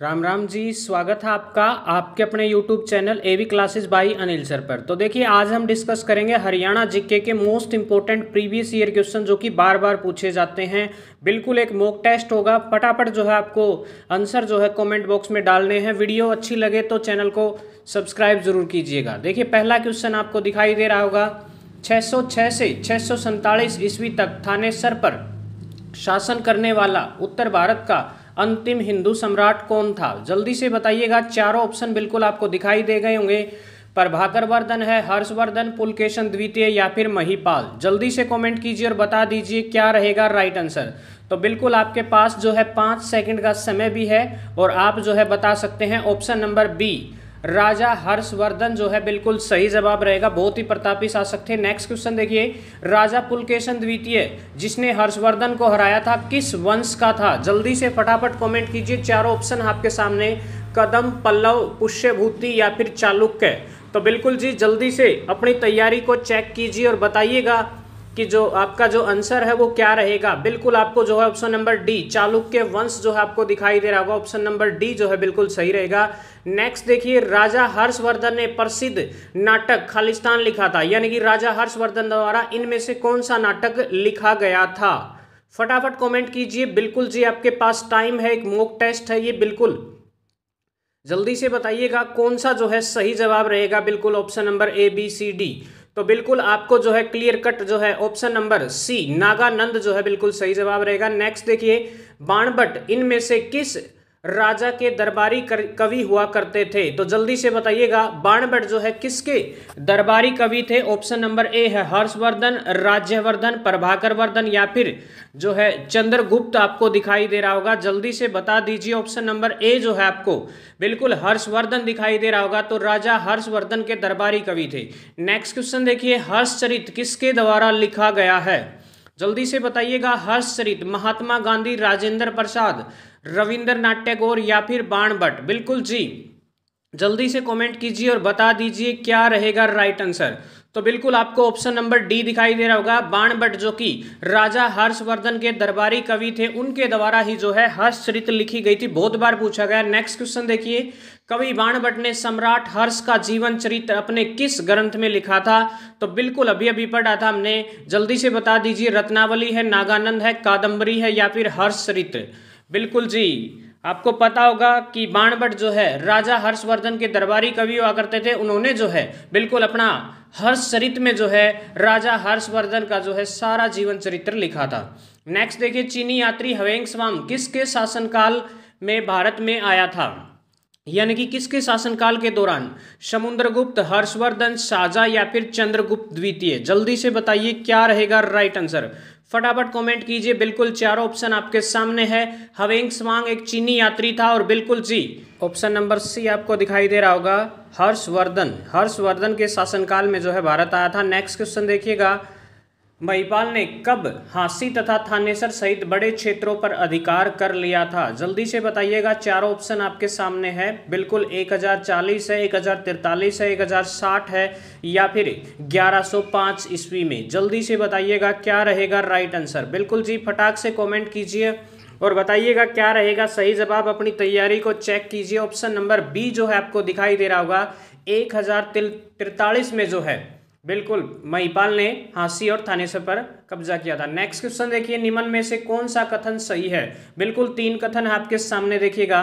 राम राम जी, स्वागत है आपका आपके अपने YouTube channel AV classes by Anil sir पर। तो देखिए, आज हम डिस्कस करेंगे हरियाणा जीके के most important previous year question जो कि बार बार पूछे जाते हैं। बिल्कुल एक मॉक टेस्ट होगा। फटाफट जो है आपको आंसर जो है कमेंट बॉक्स में डालने हैं। वीडियो अच्छी लगे तो चैनल को सब्सक्राइब जरूर कीजिएगा। देखिए, पहला क्वेश्चन आपको दिखाई दे रहा होगा। 606 से 647 ईस्वी तक थानेसर पर शासन करने वाला उत्तर भारत का अंतिम हिंदू सम्राट कौन था? जल्दी से बताइएगा। चारों ऑप्शन बिल्कुल आपको दिखाई दे गए होंगे। प्रभाकर वर्धन है, हर्षवर्धन, पुलकेशन द्वितीय या फिर महिपाल। जल्दी से कमेंट कीजिए और बता दीजिए क्या रहेगा राइट आंसर। तो बिल्कुल आपके पास जो है 5 सेकंड का समय भी है और आप जो है बता सकते हैं। ऑप्शन नंबर बी राजा हर्षवर्धन जो है बिल्कुल सही जवाब रहेगा। बहुत ही प्रतापी शासक थे। नेक्स्ट क्वेश्चन देखिए, राजा पुलकेशन द्वितीय जिसने हर्षवर्धन को हराया था किस वंश का था? जल्दी से फटाफट कमेंट कीजिए। चारों ऑप्शन आपके सामने, कदम, पल्लव, पुष्यभूति या फिर चालुक्य। तो बिल्कुल जी जल्दी से अपनी तैयारी को चेक कीजिए और बताइएगा कि जो आपका जो आंसर है वो क्या रहेगा। बिल्कुल आपको जो है ऑप्शन नंबर डी चालुक्य वंश जो है आपको दिखाई दे रहा होगा। ऑप्शन नंबर डी जो है बिल्कुल सही रहेगा। नेक्स्ट देखिए, राजा हर्षवर्धन ने प्रसिद्ध नाटक खालिस्तान लिखा था, यानी कि राजा हर्षवर्धन द्वारा इनमें से कौन सा नाटक लिखा गया था? फटाफट कमेंट कीजिए। बिल्कुल जी आपके पास टाइम है, एक मॉक टेस्ट है ये। बिल्कुल जल्दी से बताइएगा कौन सा जो है सही जवाब रहेगा। बिल्कुल option number A, B, C, D. तो बिल्कुल आपको जो है क्लियर कट जो है ऑप्शन नंबर सी नागानंद जो है बिल्कुल सही जवाब रहेगा। नेक्स्ट देखिए, बाणभट्ट इनमें से किस राजा के दरबारी कवि हुआ करते थे? तो जल्दी से बताइएगा बाणभट्ट जो है किसके दरबारी कवि थे? ऑप्शन नंबर ए है हर्षवर्धन, राज्यवर्धन, प्रभाकर वर्धन या फिर जो है चंद्रगुप्त आपको दिखाई दे रहा होगा। जल्दी से बता दीजिए। ऑप्शन नंबर ए जो है आपको बिल्कुल हर्षवर्धन दिखाई दे रहा होगा। तो राजा हर्षवर्धन के दरबारी कवि थे। नेक्स्ट क्वेश्चन देखिए, हर्षचरित किसके द्वारा लिखा गया है? जल्दी से बताइएगा। हर्षचरित महात्मा गांधी, राजेंद्र प्रसाद, रविंद्रनाथ टैगोर या फिर बाणभट्ट। बिल्कुल जी जल्दी से कमेंट कीजिए और बता दीजिए क्या रहेगा राइट आंसर। तो बिल्कुल आपको ऑप्शन नंबर डी दिखाई दे रहा होगा। बाणभट्ट जो कि राजा हर्षवर्धन के दरबारी कवि थे, उनके द्वारा ही जो है हर्षचरित लिखी गई थी। बहुत बार पूछा गया। नेक्स्ट क्वेश्चन देखिए, कवि बाणभट्ट ने सम्राट हर्ष का जीवन चरित्र अपने किस ग्रंथ में लिखा था? तो बिल्कुल अभी अभी पढ़ा था हमने। जल्दी से बता दीजिए। रत्नावली है, नागानंद है, कादम्बरी है या फिर हर्षचरित्र। बिल्कुल जी आपको पता होगा कि बाणभट्ट जो है राजा हर्षवर्धन के दरबारी कवि हुआ करते थे। उन्होंने जो है बिल्कुल अपना हर्षचरित में जो है राजा हर्षवर्धन का जो है सारा जीवन चरित्र लिखा था। नेक्स्ट देखिए, चीनी यात्री ह्वेंग्सवांग किसके शासनकाल में भारत में आया था? यानी कि किसके शासनकाल के दौरान? समुद्रगुप्त, हर्षवर्धन, शाहजहां या फिर चंद्रगुप्त द्वितीय। जल्दी से बताइए क्या रहेगा राइट आंसर। फटाफट कमेंट कीजिए। बिल्कुल चारों ऑप्शन आपके सामने है। ह्वेंग्सवांग एक चीनी यात्री था और बिल्कुल जी ऑप्शन नंबर सी आपको दिखाई दे रहा होगा। हर्षवर्धन के शासनकाल में जो है भारत आया था। नेक्स्ट क्वेश्चन देखिएगा, महिपाल ने कब झांसी तथा थानेसर सहित बड़े क्षेत्रों पर अधिकार कर लिया था? जल्दी से बताइएगा। चारों ऑप्शन आपके सामने है। बिल्कुल 1040 है, 1043 है, 1060 है या फिर 1105 ईस्वी में। जल्दी से बताइएगा क्या रहेगा राइट आंसर। बिल्कुल जी फटाक से कमेंट कीजिए और बताइएगा क्या रहेगा सही जवाब। अपनी तैयारी को चेक कीजिए। ऑप्शन नंबर बी जो है आपको दिखाई दे रहा होगा। 1043 में जो है बिल्कुल महिपाल ने झांसी और थानेसर पर कब्जा किया था। नेक्स्ट क्वेश्चन देखिए, निम्न में से कौन सा कथन सही है? बिल्कुल 3 कथन आपके सामने देखिएगा।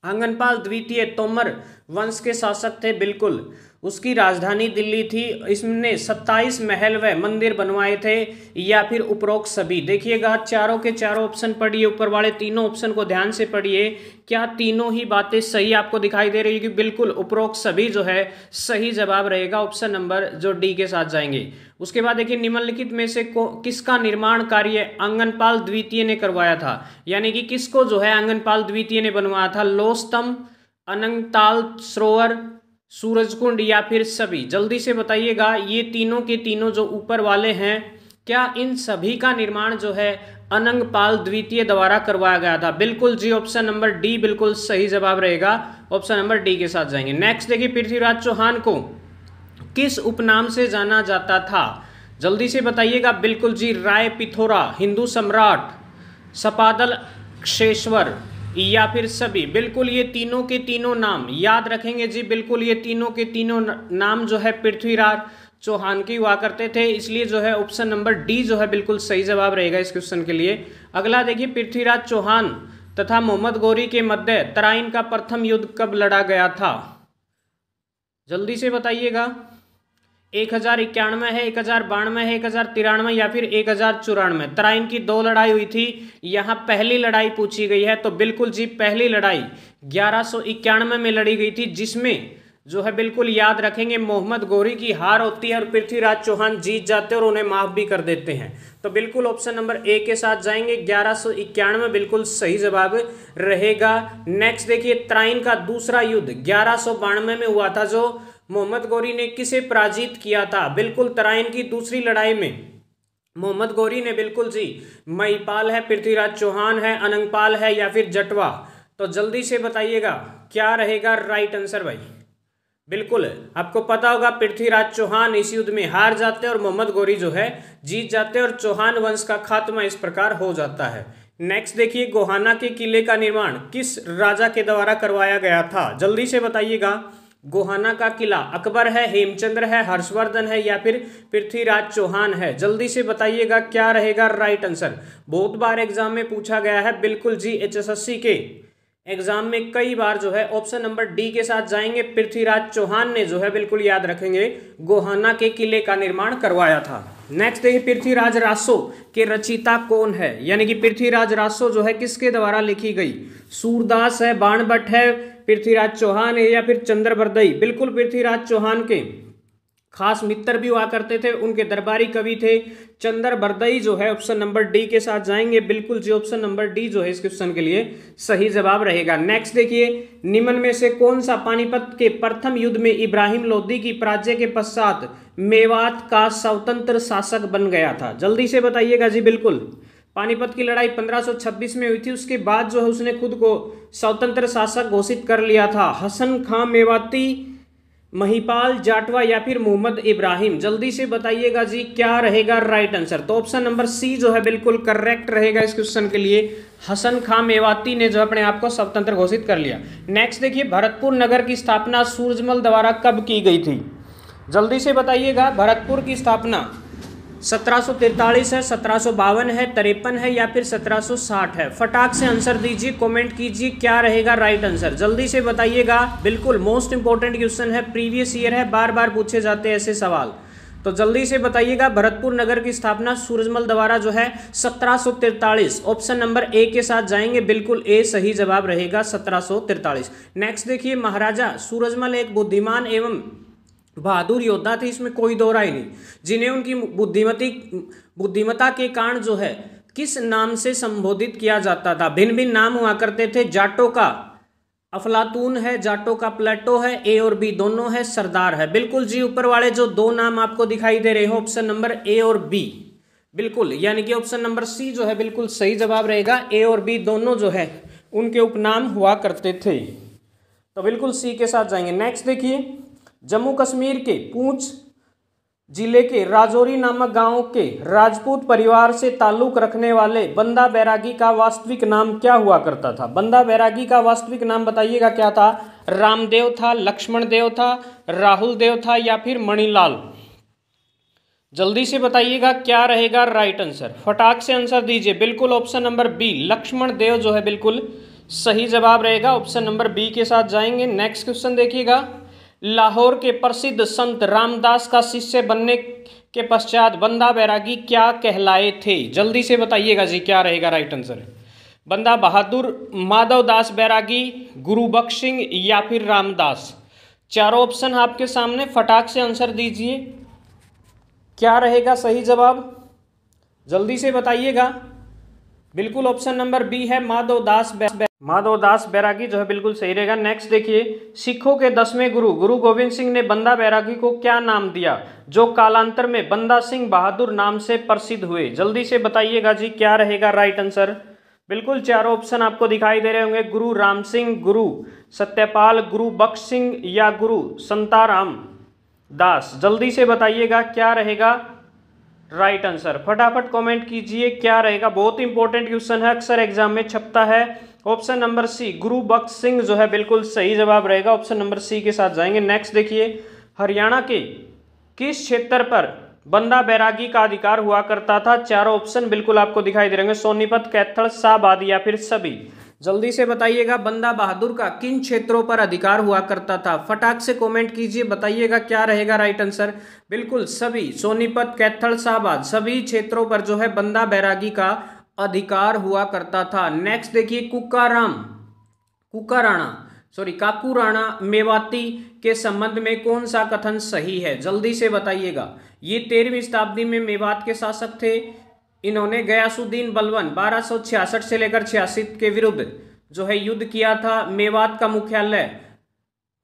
आंगनपाल द्वितीय तोमर वंश के शासक थे। बिल्कुल उसकी राजधानी दिल्ली थी। इसने 27 महल व मंदिर बनवाए थे या फिर उपरोक्त सभी। देखिएगा चारों के चारों ऑप्शन पढ़िए। ऊपर वाले तीनों ऑप्शन को ध्यान से पढ़िए। क्या तीनों ही बातें सही आपको दिखाई दे रही है? कि बिल्कुल उपरोक्त सभी जो है सही जवाब रहेगा। ऑप्शन नंबर जो डी के साथ जाएंगे। उसके बाद देखिए, निम्नलिखित में से किसका निर्माण कार्य आंगनपाल द्वितीय ने करवाया था? यानी कि किसको जो है आंगनपाल द्वितीय ने बनवाया था? लोह स्तंभ, अनंगताल सरोवर, सूरजकुंड या फिर सभी। जल्दी से बताइएगा। ये तीनों के तीनों जो ऊपर वाले हैं, क्या इन सभी का निर्माण जो है अनंगपाल द्वितीय द्वारा करवाया गया था? बिल्कुल जी ऑप्शन नंबर डी बिल्कुल सही जवाब रहेगा। ऑप्शन नंबर डी के साथ जाएंगे। नेक्स्ट देखिए, पृथ्वीराज चौहान को किस उपनाम से जाना जाता था? जल्दी से बताइएगा। बिल्कुल जी राय पिथौरा, हिंदू सम्राट, सपादल क्षेश्वर, या फिर सभी? बिल्कुल ये तीनों के तीनों नाम याद रखेंगे जी। बिल्कुल ये तीनों के तीनों नाम जो है पृथ्वीराज चौहान की हुआ करते थे, इसलिए जो है ऑप्शन नंबर डी जो है बिल्कुल सही जवाब रहेगा इस क्वेश्चन के लिए। अगला देखिए, पृथ्वीराज चौहान तथा मोहम्मद गौरी के मध्य तराइन का प्रथम युद्ध कब लड़ा गया था? जल्दी से बताइएगा। 1091 है, 1092 है, 1093 या फिर 1094? तराइन की 2 लड़ाई हुई थी, यहाँ पहली लड़ाई पूछी गई है, तो बिल्कुल जी पहली लड़ाई 1191 में लड़ी गई थी, जिसमें जो है बिल्कुल याद रखेंगे मोहम्मद गौरी की हार होती है और पृथ्वीराज चौहान जीत जाते हैं और उन्हें माफ भी कर देते हैं। तो बिल्कुल ऑप्शन नंबर ए के साथ जाएंगे, 1191 बिल्कुल सही जवाब रहेगा। नेक्स्ट देखिए, तराइन का दूसरा युद्ध 1192 में हुआ था, जो मोहम्मद गौरी ने किसे पराजित किया था? बिल्कुल तराइन की दूसरी लड़ाई में मोहम्मद गौरी ने बिल्कुल जी महिपाल है, पृथ्वीराज चौहान है, अनंगपाल है या फिर जटवा? तो जल्दी से बताइएगा क्या रहेगा राइट आंसर भाई। बिल्कुल आपको पता होगा पृथ्वीराज चौहान इस युद्ध में हार जाते हैं और मोहम्मद गौरी जो है जीत जाते हैं और चौहान वंश का खात्मा इस प्रकार हो जाता है। नेक्स्ट देखिए, गोहाना के किले का निर्माण किस राजा के द्वारा करवाया गया था? जल्दी से बताइएगा। गोहाना का किला अकबर है, हेमचंद्र है, हर्षवर्धन है या फिर पृथ्वीराज चौहान है? जल्दी से बताइएगा क्या रहेगा राइट आंसर। बहुत बार एग्जाम में पूछा गया है, बिल्कुल जी एचएसएससी के एग्जाम में कई बार जो है ऑप्शन नंबर डी के साथ जाएंगे। पृथ्वीराज चौहान ने जो है बिल्कुल याद रखेंगे गोहाना के किले का निर्माण करवाया था। नेक्स्ट देखिए, पृथ्वीराज रासो के रचयिता कौन है? यानी कि पृथ्वीराज रासो जो है किसके द्वारा लिखी गई? सूरदास है, बाणभट्ट है, पृथ्वीराज चौहान है या फिर चंद्रबरदई? बिल्कुल पृथ्वीराज चौहान के खास मित्र भी हुआ करते थे, उनके दरबारी कवि थे चंद्रबरदई जो है ऑप्शन नंबर डी के साथ जाएंगे। बिल्कुल जी ऑप्शन नंबर डी जो है इस क्वेश्चन के लिए सही जवाब रहेगा। नेक्स्ट देखिए, निम्न में से कौन सा पानीपत के प्रथम युद्ध में इब्राहिम लोदी की पराजय के पश्चात मेवात का स्वतंत्र शासक बन गया था? जल्दी से बताइएगा जी। बिल्कुल पानीपत की लड़ाई 1526 में हुई थी, उसके बाद जो है उसने खुद को स्वतंत्र शासक घोषित कर लिया था। हसन खां मेवाती, महिपाल, जाटवा या फिर मोहम्मद इब्राहिम? जल्दी से बताइएगा जी क्या रहेगा राइट आंसर। तो ऑप्शन नंबर सी जो है बिल्कुल करेक्ट रहेगा इस क्वेश्चन के लिए। हसन खां मेवाती ने जो अपने आप को स्वतंत्र घोषित कर लिया। नेक्स्ट देखिए, भरतपुर नगर की स्थापना सूरजमल द्वारा कब की गई थी? जल्दी से बताइएगा। भरतपुर की स्थापना 1743 है, 1752 है, 53 है या फिर 1760 है? फटाक से आंसर दीजिए, कमेंट कीजिए क्या रहेगा राइट आंसर। जल्दी से बताइएगा। बिल्कुल मोस्ट इंपॉर्टेंट क्वेश्चन है, प्रीवियस ईयर है, बार बार पूछे जाते हैं ऐसे सवाल, तो जल्दी से बताइएगा। भरतपुर नगर की स्थापना सूरजमल द्वारा जो है 1743, ऑप्शन नंबर ए के साथ जाएंगे। बिल्कुल ए सही जवाब रहेगा 1743। नेक्स्ट देखिए, महाराजा सूरजमल एक बुद्धिमान एवं बहादुर योद्धा थे, इसमें कोई दो राय नहीं, जिन्हें उनकी बुद्धिमता के कारण जो है किस नाम से संबोधित किया जाता था? भिन्न भिन्न नाम हुआ करते थे। जाटों का अफलातून है, जाटों का प्लेटो है, ए और बी दोनों है, सरदार है। बिल्कुल जी ऊपर वाले जो दो नाम आपको दिखाई दे रहे हो ऑप्शन नंबर ए और बी, बिल्कुल यानी कि ऑप्शन नंबर सी जो है बिल्कुल सही जवाब रहेगा। ए और बी दोनों जो है उनके उपनाम हुआ करते थे, तो बिल्कुल सी के साथ जाएंगे। नेक्स्ट देखिए, जम्मू कश्मीर के पूंछ जिले के राजौरी नामक गांव के राजपूत परिवार से ताल्लुक रखने वाले बंदा बैरागी का वास्तविक नाम क्या हुआ करता था? बंदा बैरागी का वास्तविक नाम बताइएगा क्या था? रामदेव था, लक्ष्मण देव था, राहुल देव था या फिर मणिलाल? जल्दी से बताइएगा क्या रहेगा राइट आंसर। फटाक से आंसर दीजिए। बिल्कुल ऑप्शन नंबर बी लक्ष्मण देव जो है बिल्कुल सही जवाब रहेगा, ऑप्शन नंबर बी के साथ जाएंगे। नेक्स्ट क्वेश्चन देखिएगा, लाहौर के प्रसिद्ध संत रामदास का शिष्य बनने के पश्चात बंदा बैरागी क्या कहलाए थे? जल्दी से बताइएगा जी क्या रहेगा राइट आंसर। बंदा बहादुर, माधव दास बैरागी, गुरु बख्श सिंह या फिर रामदास? चारों ऑप्शन आपके सामने, फटाक से आंसर दीजिए क्या रहेगा सही जवाब, जल्दी से बताइएगा। बिल्कुल ऑप्शन नंबर बी है माधव दास बैरागी जो है बिल्कुल सही रहेगा। नेक्स्ट देखिए, सिखों के 10वें गुरु गुरु गोविंद सिंह ने बंदा बैरागी को क्या नाम दिया जो कालांतर में बंदा सिंह बहादुर नाम से प्रसिद्ध हुए? जल्दी से बताइएगा जी क्या रहेगा राइट आंसर। बिल्कुल चारों ऑप्शन आपको दिखाई दे रहे होंगे, गुरु राम सिंह, गुरु सत्यपाल, गुरु बख्श सिंह या गुरु संताराम दास? जल्दी से बताइएगा क्या रहेगा राइट आंसर। फटाफट कमेंट कीजिए क्या रहेगा। बहुत इंपॉर्टेंट क्वेश्चन है, अक्सर एग्जाम में छपता है, ऑप्शन नंबर सी गुरु बख्श सिंह जो है बिल्कुल सही जवाब रहेगा, ऑप्शन नंबर सी के साथ जाएंगे। नेक्स्ट देखिए, हरियाणा के किस क्षेत्र पर बंदा बैरागी का अधिकार हुआ करता था? चारों ऑप्शन बिल्कुल आपको दिखाई दे रहे हैं, सोनीपत, कैथल, शाहबाद या फिर सभी। जल्दी से बताइएगा बंदा बहादुर का किन क्षेत्रों पर अधिकार हुआ करता था? फटाक से कमेंट कीजिए, बताइएगा क्या रहेगा राइट आंसर। बिल्कुल सभी, सोनीपत, कैथल, शाहबाद, सभी क्षेत्रों पर जो है बंदा बैरागी का अधिकार हुआ करता था। नेक्स्ट देखिए, काकूराणा मेवाती के संबंध में कौन सा कथन सही है? जल्दी से बताइएगा। ये 13वीं शताब्दी में मेवात के शासक थे। इन्होंने गयासुद्दीन बलबन 1266 से लेकर 86 के विरुद्ध जो है युद्ध किया था। मेवात का मुख्यालय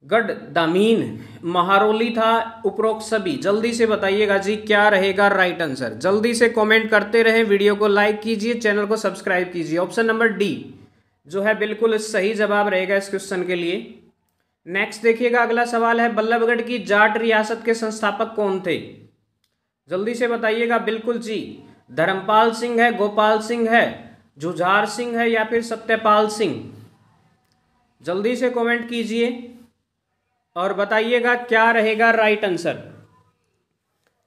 गढ़ दामीन महारोली था। उपरोक्त सभी, जल्दी से बताइएगा जी क्या रहेगा राइट आंसर। जल्दी से कमेंट करते रहें, वीडियो को लाइक कीजिए, चैनल को सब्सक्राइब कीजिए। ऑप्शन नंबर डी जो है बिल्कुल सही जवाब रहेगा इस क्वेश्चन के लिए। नेक्स्ट देखिएगा, अगला सवाल है, बल्लभगढ़ की जाट रियासत के संस्थापक कौन थे? जल्दी से बताइएगा। बिल्कुल जी, धर्मपाल सिंह है, गोपाल सिंह है, जुझार सिंह है या फिर सत्यपाल सिंह? जल्दी से कमेंट कीजिए और बताइएगा क्या रहेगा राइट आंसर।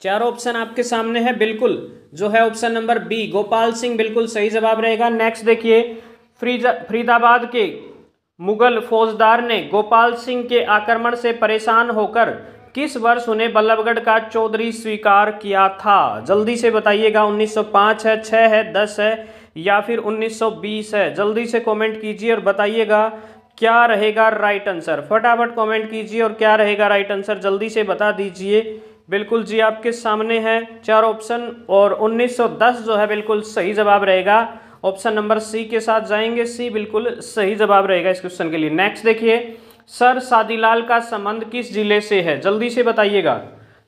चारों ऑप्शन आपके सामने है, बिल्कुल जो है option number B Gopal Singh बिल्कुल सही जवाब रहेगा। नेक्स्ट देखिए, फरीदाबाद के मुगल फौजदार ने गोपाल सिंह के आक्रमण से परेशान होकर किस वर्ष उन्हें बल्लभगढ़ का चौधरी स्वीकार किया था? जल्दी से बताइएगा। 1905 है, 6 है, 10 है या फिर 1920 है? जल्दी से कमेंट कीजिए और बताइएगा क्या रहेगा राइट आंसर। फटाफट कमेंट कीजिए और क्या रहेगा राइट आंसर जल्दी से बता दीजिए। बिल्कुल जी आपके सामने है चार ऑप्शन और 1910 जो है बिल्कुल सही जवाब रहेगा। ऑप्शन नंबर सी के साथ जाएंगे, सी बिल्कुल सही जवाब रहेगा इस क्वेश्चन के लिए। नेक्स्ट देखिए, सर सादीलाल का संबंध किस जिले से है? जल्दी से बताइएगा।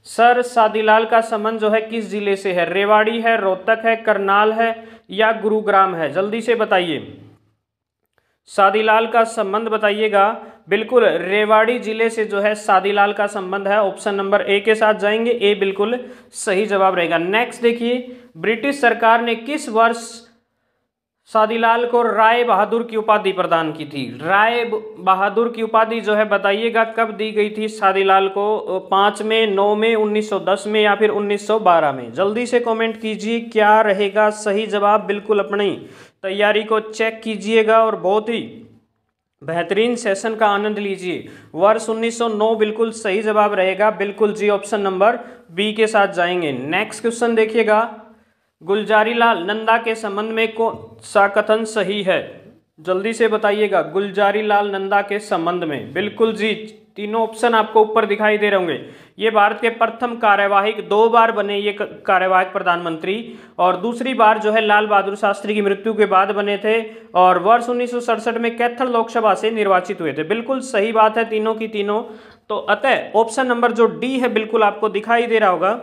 सर सादीलाल का संबंध जो है किस जिले से है? रेवाड़ी है, रोहतक है, करनाल है या गुरुग्राम है? जल्दी से बताइए। सादीलाल का संबंध बताइएगा। बिल्कुल रेवाड़ी जिले से जो है सादीलाल का संबंध है। ऑप्शन नंबर ए के साथ जाएंगे, ए बिल्कुल सही जवाब रहेगा। नेक्स्ट देखिए, ब्रिटिश सरकार ने किस वर्ष सादीलाल को राय बहादुर की उपाधि प्रदान की थी? राय बहादुर की उपाधि जो है बताइएगा कब दी गई थी सादीलाल को? 5 में, 9 में, 1910 में या फिर 1912 में? जल्दी से कमेंट कीजिए क्या रहेगा सही जवाब। बिल्कुल अपनी तैयारी को चेक कीजिएगा और बहुत ही बेहतरीन सेशन का आनंद लीजिए। वर्ष 1909 बिल्कुल सही जवाब रहेगा। बिल्कुल जी ऑप्शन नंबर बी के साथ जाएंगे। नेक्स्ट क्वेश्चन देखिएगा, गुलजारीलाल नंदा के संबंध में कौन सा कथन सही है? जल्दी से बताइएगा। गुलजारीलाल नंदा के संबंध में बिल्कुल जी तीनों ऑप्शन आपको ऊपर दिखाई दे रहे होंगे। ये भारत के प्रथम कार्यवाहक 2 बार बने ये कार्यवाहक प्रधानमंत्री और दूसरी बार जो है लाल बहादुर शास्त्री की मृत्यु के बाद बने थे और वर्ष 1967 में कैथल लोकसभा से निर्वाचित हुए थे। बिल्कुल सही बात है तीनों की तीनों। तो अतः ऑप्शन नंबर जो डी है बिल्कुल आपको दिखाई दे रहा होगा,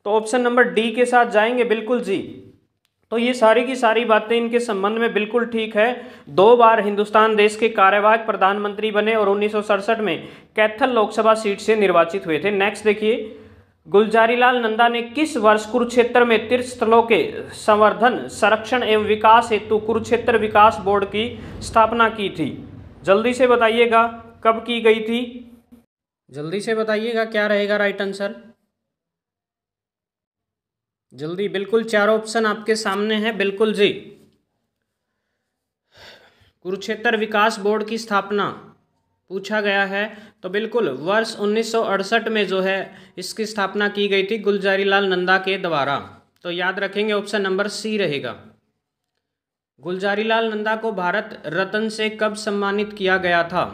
तो ऑप्शन नंबर डी के साथ जाएंगे। बिल्कुल जी, तो ये सारी की सारी बातें इनके संबंध में बिल्कुल ठीक है। 2 बार हिंदुस्तान देश के कार्यवाहक प्रधानमंत्री बने और 1967 में कैथल लोकसभा सीट से निर्वाचित हुए थे। नेक्स्ट देखिए, गुलजारीलाल नंदा ने किस वर्ष कुरुक्षेत्र में तीर्थ स्थलों के संवर्धन, संरक्षण एवं विकास हेतु कुरुक्षेत्र विकास बोर्ड की स्थापना की थी? जल्दी से बताइएगा कब की गई थी? जल्दी से बताइएगा क्या रहेगा राइट आंसर जल्दी। बिल्कुल चारों ऑप्शन आपके सामने हैं। बिल्कुल जी, कुरुक्षेत्र विकास बोर्ड की स्थापना पूछा गया है तो बिल्कुल वर्ष 1968 में जो है इसकी स्थापना की गई थी गुलजारीलाल नंदा के द्वारा। तो याद रखेंगे ऑप्शन नंबर सी रहेगा। गुलजारीलाल नंदा को भारत रत्न से कब सम्मानित किया गया था?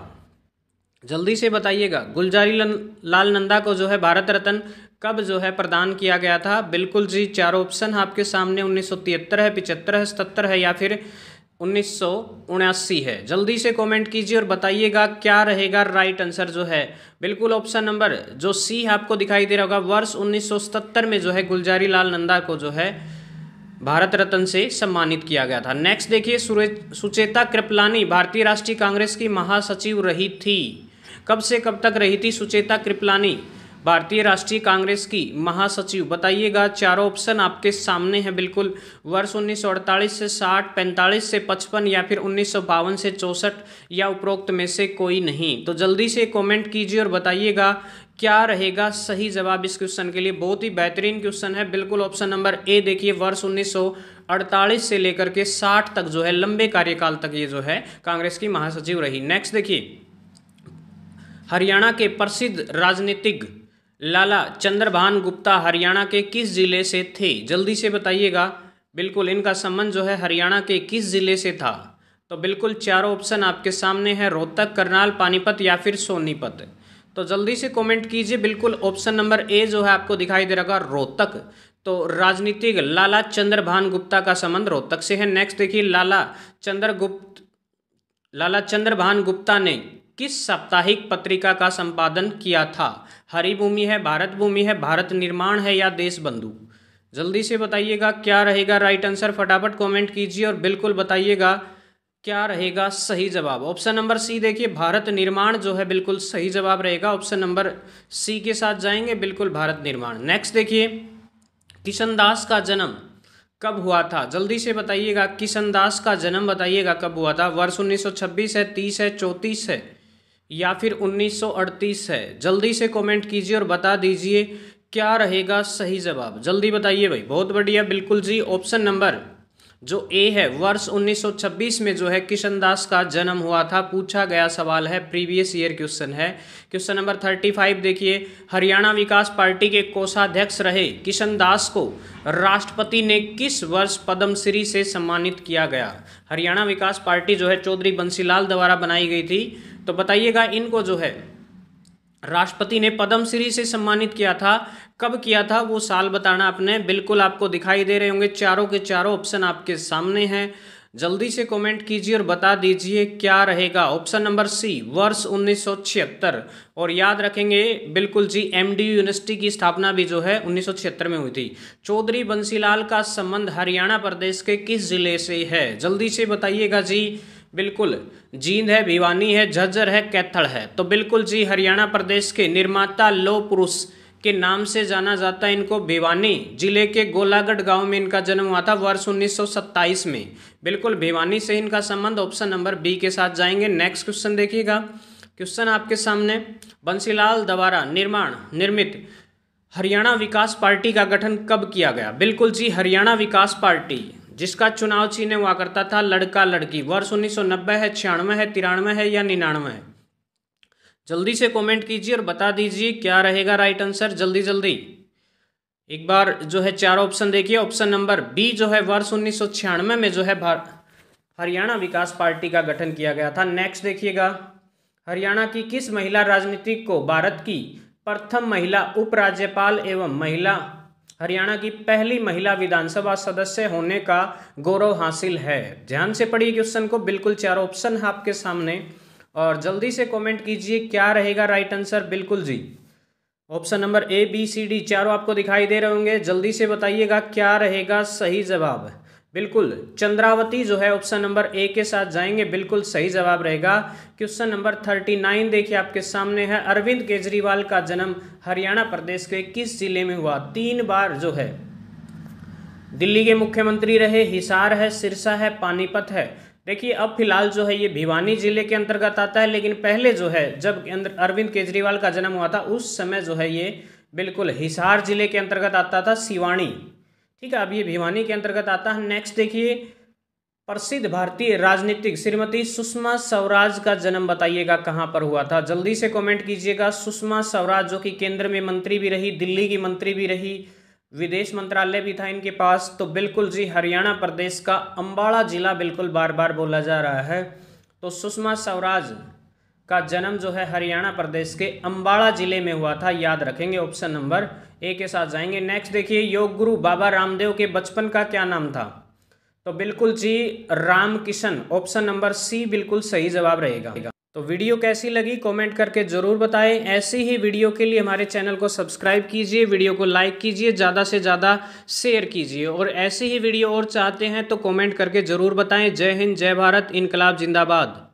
जल्दी से बताइएगा। गुलजारीलाल नंदा को जो है भारत रत्न कब जो है प्रदान किया गया था? बिल्कुल जी चारों ऑप्शन आपके सामने 1973 है, 75 है, 77 है या फिर 1979 है। जल्दी से कमेंट कीजिए और बताइएगा क्या रहेगा राइट आंसर जो है। बिल्कुल ऑप्शन नंबर जो सी आपको दिखाई दे रहा होगा, वर्ष 1977 में जो है गुलजारीलाल नंदा को जो है भारत रत्न से सम्मानित किया गया था। नेक्स्ट देखिए, सुचेता कृपलानी भारतीय राष्ट्रीय कांग्रेस की महासचिव रही थी। कब से कब तक रही थी सुचेता कृपलानी भारतीय राष्ट्रीय कांग्रेस की महासचिव बताइएगा। चारों ऑप्शन आपके सामने हैं बिल्कुल। वर्ष 1948 से 60, 45 से 55 या फिर 1952 से 64 या उपरोक्त में से कोई नहीं। तो जल्दी से कमेंट कीजिए और बताइएगा क्या रहेगा सही जवाब इस क्वेश्चन के लिए। बहुत ही बेहतरीन क्वेश्चन है बिल्कुल। ऑप्शन नंबर ए देखिए, वर्ष 1948 से लेकर के 60 तक जो है, लंबे कार्यकाल तक ये जो है कांग्रेस की महासचिव रही। नेक्स्ट देखिए, हरियाणा के प्रसिद्ध राजनीतिज्ञ लाला चंद्रभान गुप्ता हरियाणा के किस जिले से थे? जल्दी से बताइएगा। बिल्कुल इनका संबंध जो है हरियाणा के किस जिले से था? तो बिल्कुल चारों ऑप्शन आपके सामने है, रोहतक, करनाल, पानीपत या फिर सोनीपत। तो जल्दी से कमेंट कीजिए। बिल्कुल ऑप्शन नंबर ए जो है आपको दिखाई दे रहा है, रोहतक। तो राजनीतिज्ञ लाला चंद्रभान गुप्ता का संबंध रोहतक से है। नेक्स्ट देखिए, लाला चंद्रभान गुप्ता ने किस साप्ताहिक पत्रिका का संपादन किया था? हरिभूमि है, भारत भूमि है, भारत निर्माण है या देशबंधु? जल्दी से बताइएगा क्या रहेगा राइट आंसर। फटाफट कमेंट कीजिए और बिल्कुल बताइएगा क्या रहेगा सही जवाब। ऑप्शन नंबर सी देखिए, भारत निर्माण जो है बिल्कुल सही जवाब रहेगा। ऑप्शन नंबर सी के साथ जाएंगे, बिल्कुल भारत निर्माण। नेक्स्ट देखिए, किशनदास का जन्म कब हुआ था? जल्दी से बताइएगा, किशनदास का जन्म बताइएगा कब हुआ था। वर्ष 1926 है, 30 है, 34 है या फिर 1938 है? जल्दी से कमेंट कीजिए और बता दीजिए क्या रहेगा सही जवाब। जल्दी बताइए भाई। बहुत बढ़िया, बिल्कुल जी ऑप्शन नंबर जो ए है, वर्ष 1926 में जो है किशनदास का जन्म हुआ था। पूछा गया सवाल है, प्रीवियस ईयर क्वेश्चन है। क्वेश्चन नंबर 35 देखिए, हरियाणा विकास पार्टी के कोषाध्यक्ष रहे किशनदास को राष्ट्रपति ने किस वर्ष पद्मश्री से सम्मानित किया गया? हरियाणा विकास पार्टी जो है चौधरी बंसीलाल द्वारा बनाई गई थी। तो बताइएगा इनको जो है राष्ट्रपति ने पद्मश्री से सम्मानित किया था, कब किया था वो साल बताना आपने। बिल्कुल आपको दिखाई दे रहे होंगे, चारों के चारों ऑप्शन आपके सामने हैं। जल्दी से कमेंट कीजिए और बता दीजिए क्या रहेगा। ऑप्शन नंबर सी, वर्ष 1976। और याद रखेंगे बिल्कुल जी, एमडीयू यूनिवर्सिटी की स्थापना भी जो है 1976 में हुई थी। चौधरी बंसीलाल का संबंध हरियाणा प्रदेश के किस जिले से है? जल्दी से बताइएगा जी। बिल्कुल जींद है, भिवानी है, झज्जर है, कैथल है। तो बिल्कुल जी हरियाणा प्रदेश के निर्माता लौह पुरुष के नाम से जाना जाता है इनको। भिवानी जिले के गोलागढ़ गांव में इनका जन्म हुआ था वर्ष 1927 में। बिल्कुल भिवानी से इनका संबंध। ऑप्शन नंबर बी के साथ जाएंगे। नेक्स्ट क्वेश्चन देखिएगा। क्वेश्चन आपके सामने, बंसीलाल द्वारा निर्मित हरियाणा विकास पार्टी का गठन कब किया गया? बिल्कुल जी, हरियाणा विकास पार्टी जिसका चुनाव चिन्ह हुआ करता था लड़का लड़की, वर्ष 1990 है, 96 है, 93 है या 99 है? जल्दी से कमेंट कीजिए और बता दीजिए क्या रहेगा राइट आंसर। जल्दी जल्दी एक बार जो है चार ऑप्शन देखिए। ऑप्शन नंबर बी जो है, वर्ष 1996 में जो है हरियाणा विकास पार्टी का गठन किया गया था। नेक्स्ट देखिएगा, हरियाणा की किस महिला राजनीतिक को भारत की प्रथम महिला उपराज्यपाल एवं हरियाणा की पहली महिला विधानसभा सदस्य होने का गौरव हासिल है? ध्यान से पढ़िए क्वेश्चन को। बिल्कुल चार ऑप्शन है आपके सामने और जल्दी से कमेंट कीजिए क्या रहेगा राइट आंसर। बिल्कुल जी, option number A, B, C, D चारों आपको दिखाई दे रहे होंगे। जल्दी से बताइएगा क्या रहेगा सही जवाब। बिल्कुल चंद्रावती जो है ऑप्शन नंबर ए के साथ जाएंगे, बिल्कुल सही जवाब रहेगा। क्वेश्चन नंबर 39 देखिए आपके सामने है, अरविंद केजरीवाल का जन्म हरियाणा प्रदेश के किस जिले में हुआ? 3 बार जो है दिल्ली के मुख्यमंत्री रहे। हिसार है, सिरसा है, पानीपत है। देखिए अब फिलहाल जो है ये भिवानी जिले के अंतर्गत आता है, लेकिन पहले जो है जब अरविंद केजरीवाल का जन्म हुआ था उस समय जो है ये बिल्कुल हिसार जिले के अंतर्गत आता था, सिवानी। ठीक है, अब ये भिवानी के अंतर्गत आता है। नेक्स्ट देखिए, प्रसिद्ध भारतीय राजनीतिक श्रीमती सुषमा स्वराज का जन्म बताइएगा कहाँ पर हुआ था? जल्दी से कमेंट कीजिएगा। सुषमा स्वराज जो कि केंद्र में मंत्री भी रही, दिल्ली की मंत्री भी रही, विदेश मंत्रालय भी था इनके पास। तो बिल्कुल जी हरियाणा प्रदेश का अम्बाड़ा जिला बिल्कुल बार बार बोला जा रहा है। तो सुषमा स्वराज का जन्म जो है हरियाणा प्रदेश के अम्बाड़ा जिले में हुआ था, याद रखेंगे। ऑप्शन नंबर ए के साथ जाएंगे। नेक्स्ट देखिए, योग गुरु बाबा रामदेव के बचपन का क्या नाम था? तो बिल्कुल जी रामकिशन, ऑप्शन नंबर सी बिल्कुल सही जवाब रहेगा। तो वीडियो कैसी लगी कमेंट करके जरूर बताएं। ऐसी ही वीडियो के लिए हमारे चैनल को सब्सक्राइब कीजिए, वीडियो को लाइक कीजिए, ज़्यादा से ज़्यादा शेयर कीजिए। और ऐसी ही वीडियो और चाहते हैं तो कमेंट करके जरूर बताएं। जय हिंद, जय भारत, इनकलाब जिंदाबाद।